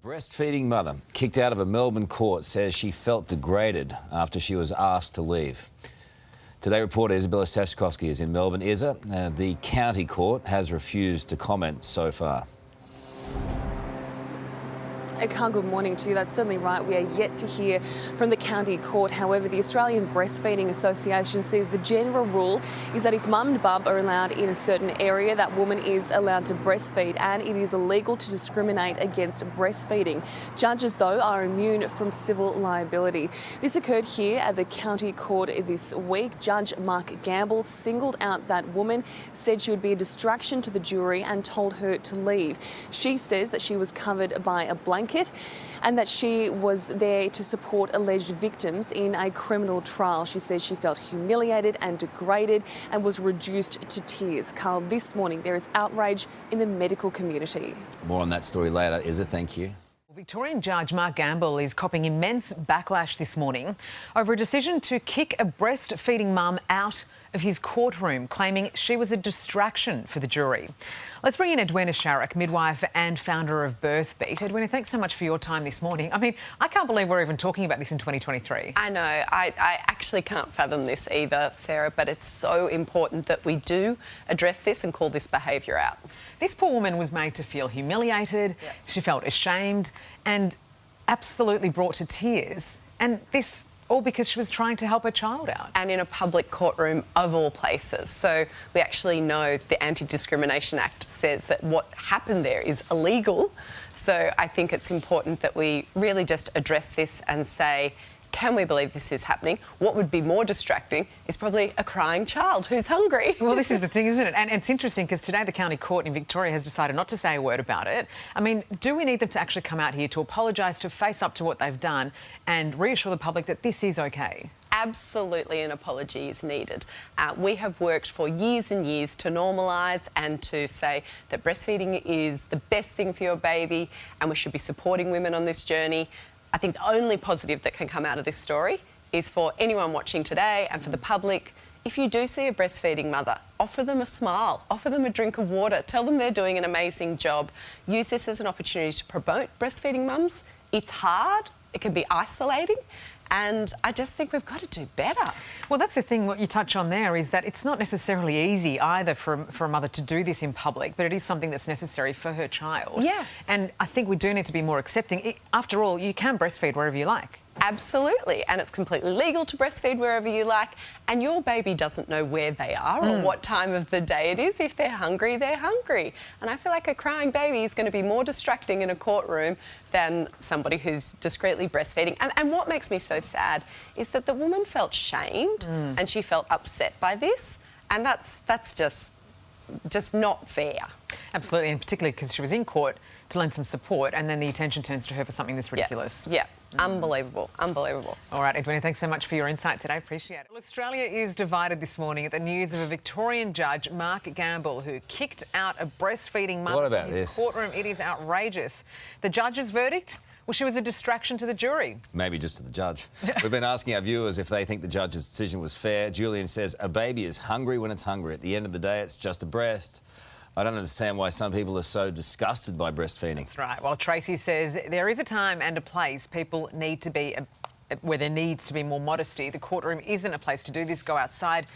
Breastfeeding mother kicked out of a Melbourne court says she felt degraded after she was asked to leave. Today reporter Isabella Sefcoski is in Melbourne. Isa, the county court has refused to comment so far. Good morning to you. That's certainly right. We are yet to hear from the county court. However, the Australian Breastfeeding Association says the general rule is that if mum and bub are allowed in a certain area, that woman is allowed to breastfeed, and it is illegal to discriminate against breastfeeding. Judges, though, are immune from civil liability. This occurred here at the county court this week. Judge Mark Gamble singled out that woman, said she would be a distraction to the jury and told her to leave. She says that she was covered by a blanket and that she was there to support alleged victims in a criminal trial. She says she felt humiliated and degraded and was reduced to tears. Carl, this morning there is outrage in the medical community. More on that story later. Isa, thank you. Victorian Judge Mark Gamble is copping immense backlash this morning over a decision to kick a breastfeeding mum out of his courtroom, claiming she was a distraction for the jury. Let's bring in Edwina Sharrock, midwife and founder of Birthbeat. Edwina, thanks so much for your time this morning. I mean, I can't believe we're even talking about this in 2023. I know. I actually can't fathom this either, Sarah, but it's so important that we do address this and call this behaviour out. This poor woman was made to feel humiliated, She felt ashamed and absolutely brought to tears. And this all because she was trying to help her child out. And in a public courtroom of all places. So we actually know the Anti-Discrimination Act says that what happened there is illegal. So I think it's important that we really just address this and say, can we believe this is happening? What would be more distracting is probably a crying child who's hungry. Well, this is the thing, isn't it? And it's interesting because today the county court in Victoria has decided not to say a word about it. I mean, do we need them to actually come out here to apologise, to face up to what they've done and reassure the public that this is okay? Absolutely, an apology is needed. We have worked for years and years to normalise and to say that breastfeeding is the best thing for your baby and we should be supporting women on this journey. I think the only positive that can come out of this story is for anyone watching today and for the public, if you do see a breastfeeding mother, offer them a smile, offer them a drink of water, tell them they're doing an amazing job. Use this as an opportunity to promote breastfeeding mums. It's hard, it can be isolating, and I just think we've got to do better. Well, that's the thing, what you touch on there is that it's not necessarily easy either for a mother to do this in public, but it is something that's necessary for her child. Yeah. And I think we do need to be more accepting. After all, you can breastfeed wherever you like. Absolutely, and it's completely legal to breastfeed wherever you like, and your baby doesn't know where they are or what time of the day it is. If they're hungry, they're hungry. And I feel like a crying baby is going to be more distracting in a courtroom than somebody who's discreetly breastfeeding. And what makes me so sad is that the woman felt shamed and she felt upset by this, and that's just not fair. Absolutely, and particularly because she was in court to lend some support and then the attention turns to her for something that's ridiculous. Yeah. Unbelievable, unbelievable. All right, Edwina, thanks so much for your insight today. Appreciate it. Well, Australia is divided this morning at the news of a Victorian judge, Mark Gamble, who kicked out a breastfeeding mother from his courtroom. It is outrageous. The judge's verdict? Well, she was a distraction to the jury. Maybe just to the judge. We've been asking our viewers if they think the judge's decision was fair. Julian says a baby is hungry when it's hungry. At the end of the day, it's just a breast. I don't understand why some people are so disgusted by breastfeeding. That's right. Well, Tracy says there is a time and a place people need to be, where there needs to be more modesty. The courtroom isn't a place to do this. Go outside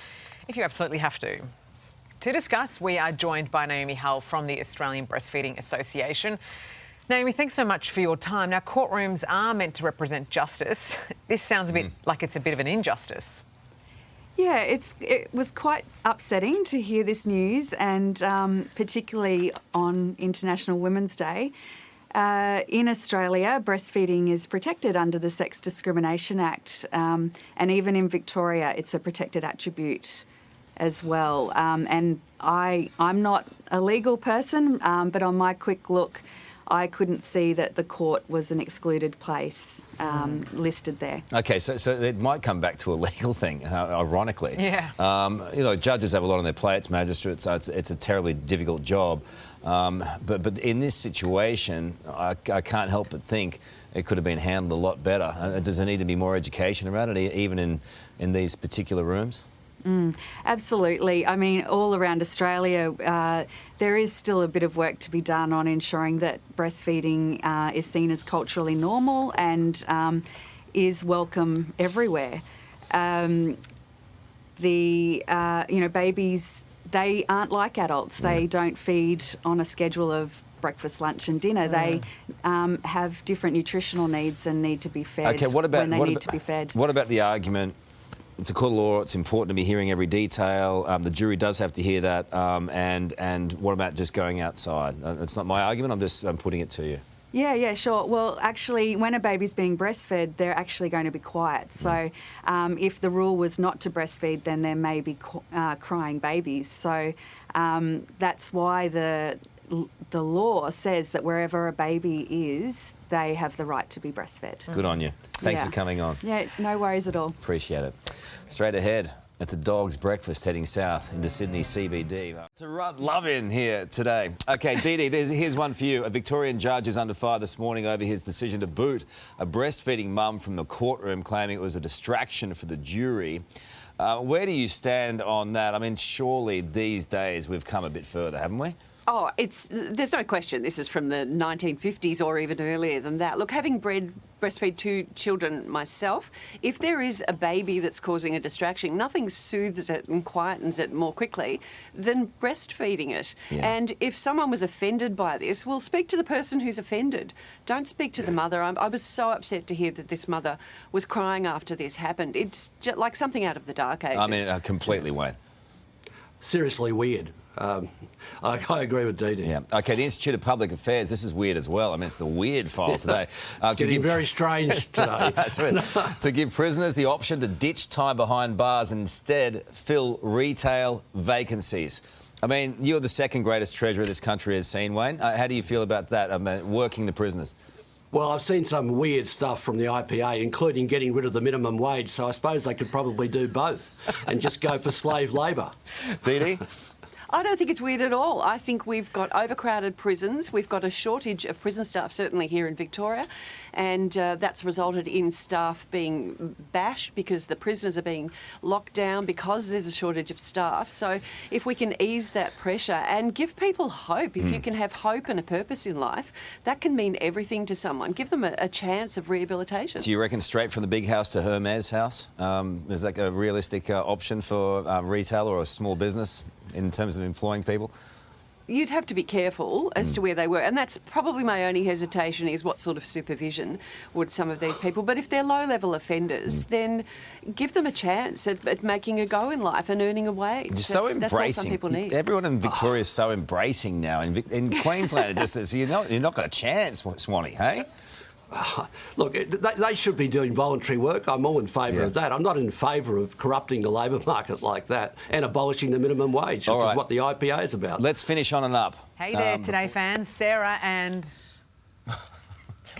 if you absolutely have to. To discuss, we are joined by Naomi Hull from the Australian Breastfeeding Association. Naomi, thanks so much for your time. Now, courtrooms are meant to represent justice. This sounds a bit like it's a bit of an injustice. Yeah, it was quite upsetting to hear this news, and particularly on International Women's Day. In Australia, breastfeeding is protected under the Sex Discrimination Act, and even in Victoria, it's a protected attribute as well. And I'm not a legal person, but on my quick look, I couldn't see that the court was an excluded place listed there. OK, so it might come back to a legal thing, ironically. Yeah. You know, judges have a lot on their plates, magistrates, so it's a terribly difficult job. But in this situation, I can't help but think it could have been handled a lot better. Does there need to be more education around it, even in these particular rooms? Absolutely. I mean, all around Australia, there is still a bit of work to be done on ensuring that breastfeeding is seen as culturally normal and is welcome everywhere. Babies, they aren't like adults. They don't feed on a schedule of breakfast, lunch and dinner. They have different nutritional needs and need to be fed when they need to be fed. What about the argument? It's a court of law. It's important to be hearing every detail. The jury does have to hear that. And what about just going outside? It's not my argument. I'm putting it to you. Yeah, sure. Well, actually, when a baby's being breastfed, they're actually going to be quiet. So if the rule was not to breastfeed, then there may be crying babies. So that's why the law says that wherever a baby is, they have the right to be breastfed. Good on you. Thanks for coming on. Yeah, no worries at all. Appreciate it. Straight ahead, it's a dog's breakfast heading south into Sydney CBD. It's a love in here today. Okay, Dee Dee, here's one for you. A Victorian judge is under fire this morning over his decision to boot a breastfeeding mum from the courtroom, claiming it was a distraction for the jury. Where do you stand on that? I mean, surely these days we've come a bit further, haven't we? Oh, there's no question this is from the 1950s or even earlier than that. Look, having breastfeed 2 children myself, if there is a baby that's causing a distraction, nothing soothes it and quietens it more quickly than breastfeeding it. Yeah. And if someone was offended by this, well, speak to the person who's offended. Don't speak to the mother. I was so upset to hear that this mother was crying after this happened. It's just like something out of the dark ages. I mean, completely, Wayne. Seriously weird. I agree with Dee Dee. Yeah. Okay, the Institute of Public Affairs, this is weird as well. I mean, it's the weird file today. It's getting very strange today. To give prisoners the option to ditch time behind bars and instead fill retail vacancies. I mean, you're the second greatest treasurer this country has seen, Wayne. How do you feel about that, I mean, working the prisoners? Well, I've seen some weird stuff from the IPA, including getting rid of the minimum wage, so I suppose they could probably do both and just go for slave labour. Dee Dee? I don't think it's weird at all. I think we've got overcrowded prisons. We've got a shortage of prison staff, certainly here in Victoria, and that's resulted in staff being bashed because the prisoners are being locked down because there's a shortage of staff. So if we can ease that pressure and give people hope, if you can have hope and a purpose in life, that can mean everything to someone. Give them a chance of rehabilitation. Do you reckon straight from the big house to Hermes house? Is that a realistic option for retail or a small business in terms of employing people? You'd have to be careful as to where they were. And that's probably my only hesitation is what sort of supervision would some of these people. But if they're low-level offenders, then give them a chance at making a go in life and earning a wage. That's all some people need. Everyone in Victoria is so embracing now. In Queensland, it just says, you're not got a chance, Swanee, hey? Look, they should be doing voluntary work. I'm all in favour of that. I'm not in favour of corrupting the labour market like that and abolishing the minimum wage, which is what the IPA is about. Let's finish on and up. Hey there, Today fans. Sarah and...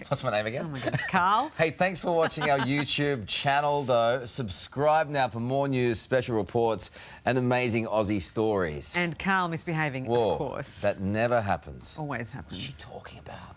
What's my name again? Oh, my God. Carl. Hey, thanks for watching our YouTube channel, though. Subscribe now for more news, special reports and amazing Aussie stories. And Carl misbehaving, Whoa, of course. That never happens. Always happens. What's she talking about?